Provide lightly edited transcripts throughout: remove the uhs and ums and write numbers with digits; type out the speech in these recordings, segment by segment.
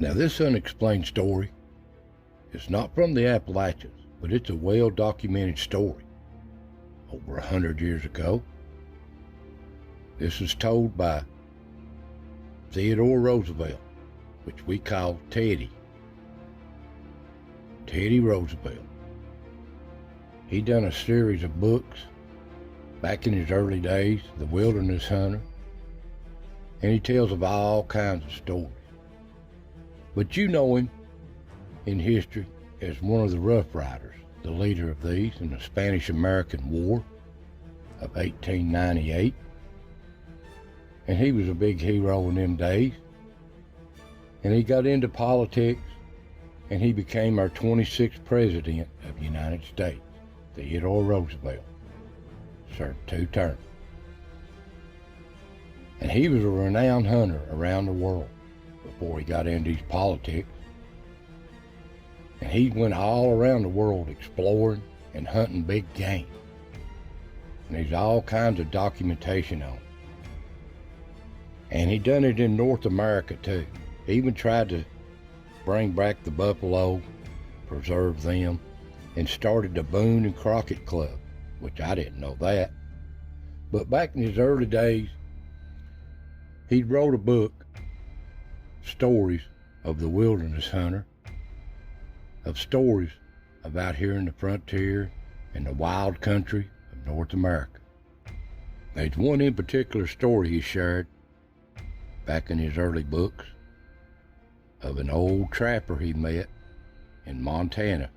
Now, this unexplained story is not from the Appalachians, but it's a well-documented story. Over 100 years ago, this was told by Theodore Roosevelt, which we call Teddy. Teddy Roosevelt. He done a series of books back in his early days, The Wilderness Hunter, and he tells of all kinds of stories. But you know him in history as one of the Rough Riders, the leader of these in the Spanish-American War of 1898. And he was a big hero in them days. And he got into politics, and he became our 26th president of the United States, Theodore Roosevelt. Served 2 terms. And he was a renowned hunter around the world before he got into his politics. And he went all around the world exploring and hunting big game. And there's all kinds of documentation on it. And he done it in North America too. He even tried to bring back the buffalo, preserve them, and started the Boone and Crockett Club, which I didn't know that. But back in his early days, he wrote a book, Stories of the Wilderness Hunter, of stories about here in the frontier and the wild country of North America. There's one in particular story he shared back in his early books of an old trapper he met in Montana.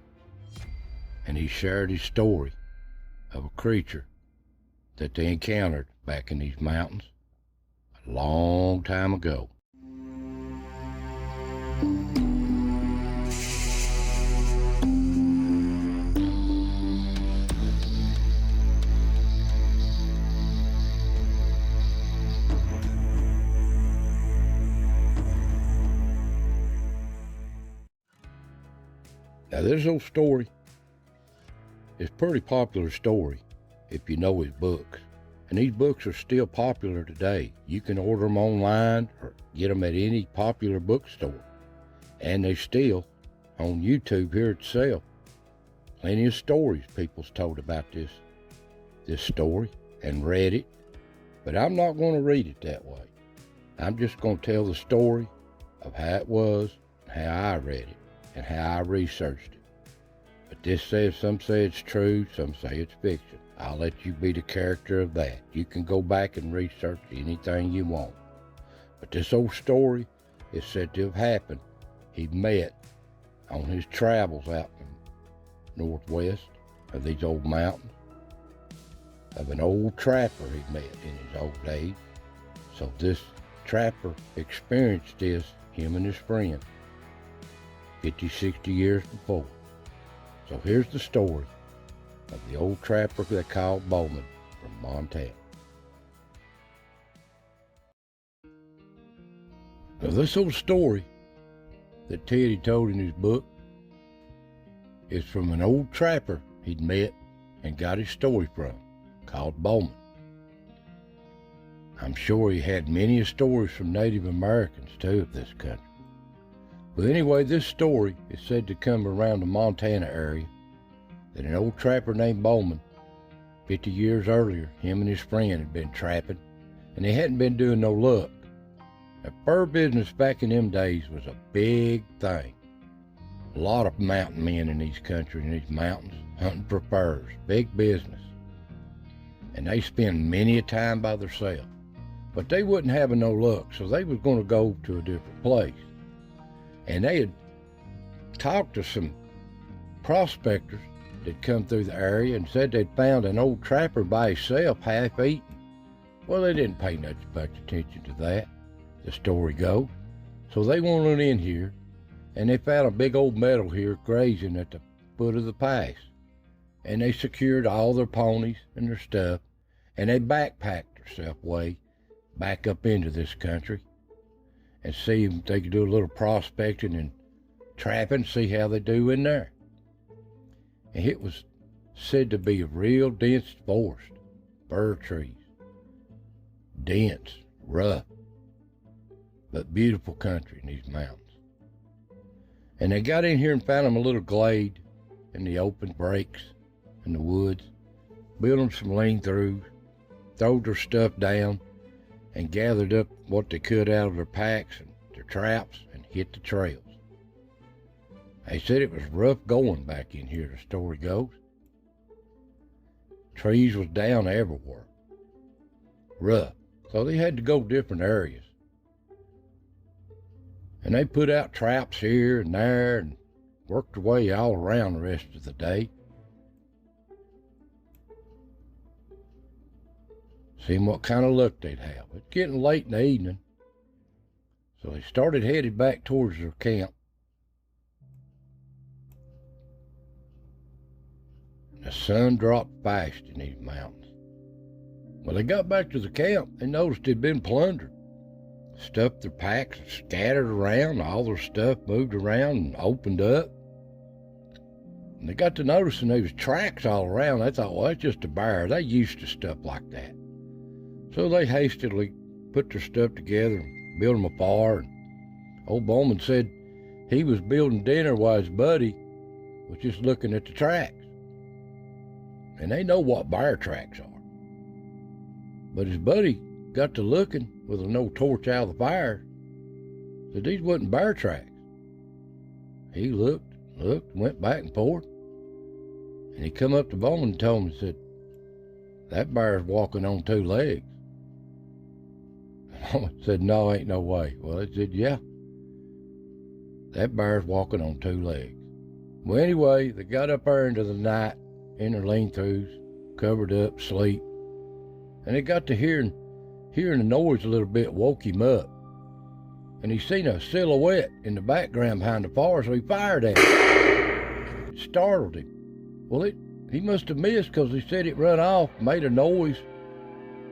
And he shared his story of a creature that they encountered back in these mountains a long time ago. Now, this old story is a pretty popular story if you know his books. And these books are still popular today. You can order them online or get them at any popular bookstore. And they're still on YouTube here itself. Plenty of stories people's told about this story and read it. But I'm not going to read it that way. I'm just going to tell the story of how it was, how I read it, and how I researched it. But this says, some say it's true, some say it's fiction. I'll let you be the character of that. You can go back and research anything you want. But this old story is said to have happened. He met on his travels out in northwest of these old mountains of an old trapper he met in his old days. So this trapper experienced this, him and his friend, 50, 60 years before. So here's the story of the old trapper they called Bauman from Montana. Now, this old story that Teddy told in his book is from an old trapper he'd met and got his story from, called Bauman. I'm sure he had many stories from Native Americans too of this country. But anyway, this story is said to come around the Montana area, that an old trapper named Bauman, 50 years earlier, him and his friend had been trapping, and they hadn't been doing no luck. Now, fur business back in them days was a big thing. A lot of mountain men in these countries, in these mountains, hunting for furs, big business. And they spend many a time by themselves. But they wasn't having no luck, so they was going to go to a different place. And they had talked to some prospectors that come through the area and said they'd found an old trapper by himself, half eaten. Well, they didn't pay much attention to that, the story goes. So they went on in here, and they found a big old meadow here grazing at the foot of the pass. And they secured all their ponies and their stuff, and they backpacked themselves way back up into this country and see if they could do a little prospecting and trapping, see how they do in there. And it was said to be a real dense forest, fir trees, dense, rough, but beautiful country in these mountains. And they got in here and found them a little glade in the open breaks in the woods, built them some lean-throughs, throwed their stuff down, and gathered up what they could out of their packs and their traps and hit the trails. They said it was rough going back in here, the story goes. Trees was down everywhere. Rough, so they had to go different areas. And they put out traps here and there and worked their way all around the rest of the day. Seeing what kind of luck they'd have. It's getting late in the evening, so they started headed back towards their camp. The sun dropped fast in these mountains. When they got back to the camp, they noticed it'd been plundered. Stuffed their packs and scattered around. All their stuff moved around and opened up. And they got to noticing there was tracks all around. They thought, well, that's just a bear. They used to stuff like that. So they hastily put their stuff together and built them a fire. And old Bauman said he was building dinner while his buddy was just looking at the tracks. And they know what bear tracks are. But his buddy got to looking with an old torch out of the fire, said these wasn't bear tracks. He looked, went back and forth, and he come up to Bauman and told him, he said, that bear's walking on two legs. And Bauman said, no, ain't no way. Well, he said, yeah, that bear's walking on two legs. Well, anyway, they got up there into the night in their lean-throughs, covered up, sleep, and they got to hearing the noise a little bit, woke him up. And he seen a silhouette in the background behind the fire, so he fired at it. It startled him. Well, he must have missed, because he said it run off, made a noise,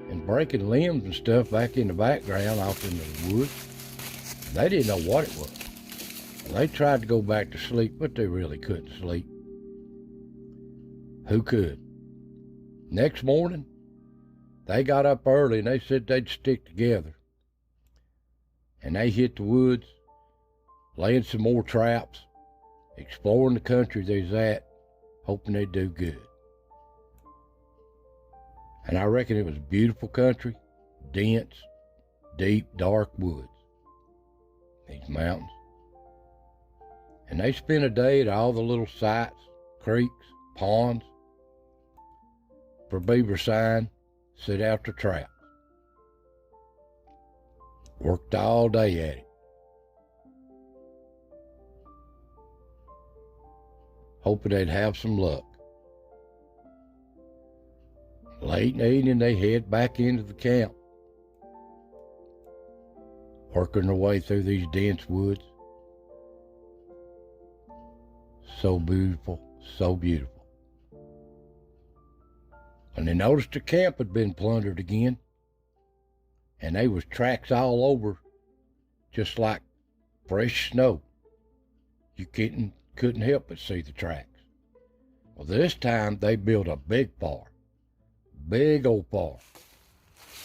and breaking limbs and stuff back in the background off in the woods. They didn't know what it was. They tried to go back to sleep, but they really couldn't sleep. Who could? Next morning, they got up early and they said they'd stick together. And they hit the woods, laying some more traps, exploring the country they was at, hoping they'd do good. And I reckon it was beautiful country, dense, deep, dark woods, these mountains. And they spent a day at all the little sites, creeks, ponds, for beaver sign, set out their traps. Worked all day at it. Hoping they'd have some luck. Late in the evening, they head back into the camp, working their way through these dense woods. So beautiful, so beautiful. And they noticed the camp had been plundered again, and they was tracks all over, just like fresh snow. You couldn't help but see the tracks. Well, this time they built a big fire, big old fire.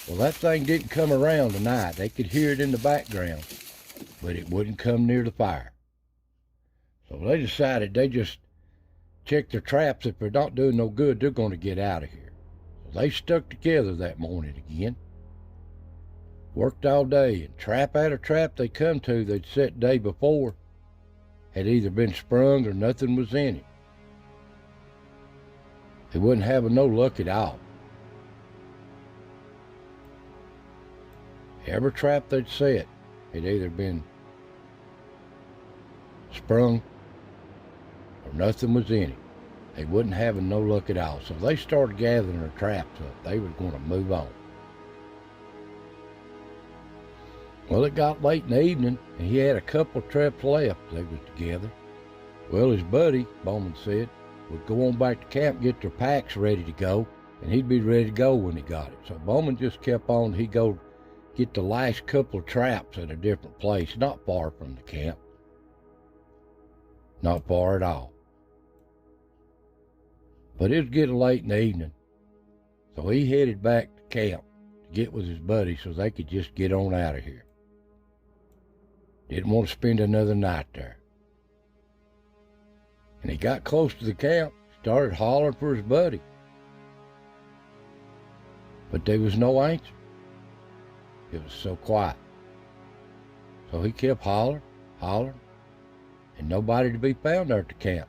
Well, that thing didn't come around tonight. They could hear it in the background, but it wouldn't come near the fire. So they decided they just check their traps. If they're not doing no good, they're going to get out of here. So they stuck together that morning again. Worked all day, and trap after trap they come to they'd set day before had either been sprung or nothing was in it. They wasn't having no luck at all. Every trap they'd set had either been sprung or nothing was in it. They wasn't having no luck at all. So they started gathering their traps up. They were going to move on. Well, it got late in the evening, and he had a couple of traps left. They was together. Well, his buddy, Bauman said, would go on back to camp, get their packs ready to go, and he'd be ready to go when he got it. So Bauman just kept on. He'd go get the last couple of traps at a different place, not far from the camp. Not far at all. But it was getting late in the evening, so he headed back to camp to get with his buddy so they could just get on out of here. Didn't want to spend another night there. And he got close to the camp, started hollering for his buddy. But there was no answer. It was so quiet. So he kept hollering, and nobody to be found there at the camp.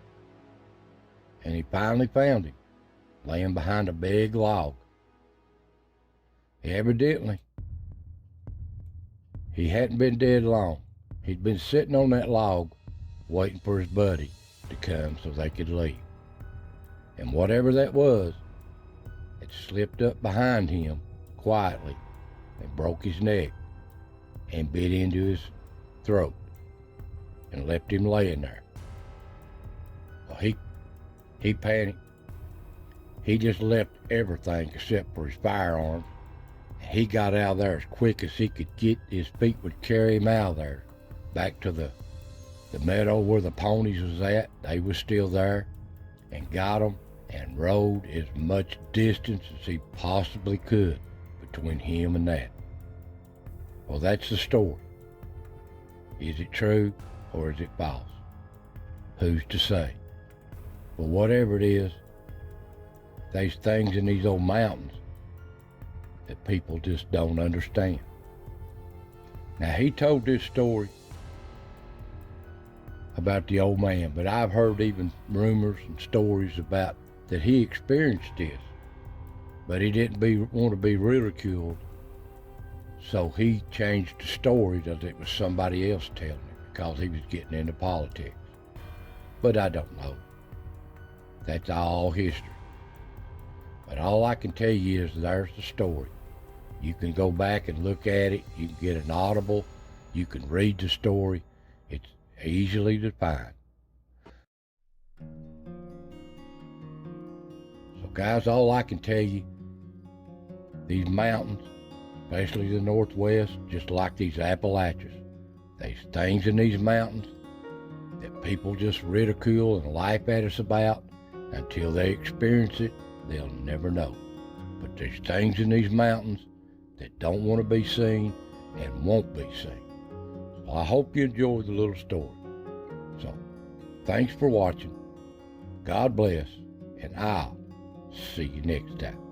And he finally found him, laying behind a big log. Evidently, he hadn't been dead long. He'd been sitting on that log, waiting for his buddy to come so they could leave. And whatever that was, it slipped up behind him quietly and broke his neck and bit into his throat and left him laying there. Well, he panicked. He just left everything except for his firearms. He got out of there as quick as he could get. His feet would carry him out of there, back to the meadow where the ponies was at. They was still there, and got them and rode as much distance as he possibly could between him and that. Well, that's the story. Is it true or is it false? Who's to say? But whatever it is, there's things in these old mountains that people just don't understand. Now, he told this story about the old man, but I've heard even rumors and stories about that he experienced this, but he didn't want to be ridiculed, so he changed the story that it was somebody else telling him because he was getting into politics. But I don't know. That's all history. But all I can tell you is there's the story. You can go back and look at it. You can get an audible. You can read the story. It's easily to find. So guys, all I can tell you, these mountains, especially the Northwest, just like these Appalachias, there's things in these mountains that people just ridicule and laugh at us about. Until they experience it, they'll never know. But there's things in these mountains that don't want to be seen and won't be seen. So I hope you enjoyed the little story. So, thanks for watching. God bless, and I'll see you next time.